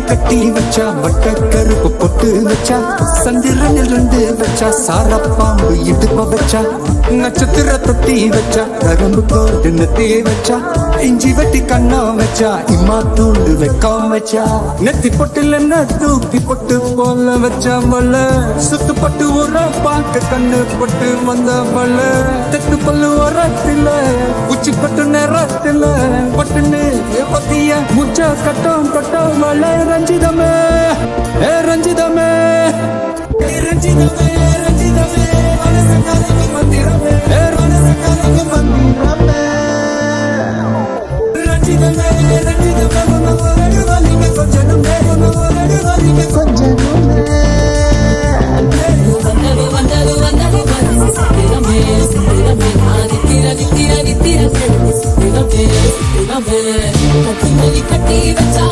கட்டி வச்சா வட்ட கருப்பு பொட்டு வச்சா சந்திரனில் 2 வச்சா சார பாம்பு இடுப்ப வச்சா நட்சத்திர தொட்டி வச்சா கரும்பு கோடு நெத்தி வச்சா இஞ்சி வெட்டி கண்ணா வச்சா இம்மா தூண்டு வைக்காம வச்சா நெத்தி பொட்டுல தூக்கி பொட்டு போல வச்சா வல்ல சுத்து பட்டு ஒரு பாக்க கண்ணு பொட்டு வந்த வல்ல தெத்து பல்லு ஓரத்தில உச்சி பட்டு நேரத்தில பட்டுன்னு பத்திய முச்சா கட்டம் கட்டம் வல்ல ரஞ்சிதமே ஏ ரஞ்சிதமே ரஞ்சிதமே ரஞ்சிதமே மனசக்காரங்க மந்திரமே ஏ மனசக்காரங்க மந்திரமே ரஞ்சிதமே ரஞ்சிதமே உன்னோட வாலிங்க கொஞ்சமே உன்னோட வாலிங்க கொஞ்சமே வந்தது வந்தது வந்தது சித்திரமே சித்திரமே ஆதித்திர நித்திர நித்திர சித்திரமே சித்திரமே கட்டி வச்சா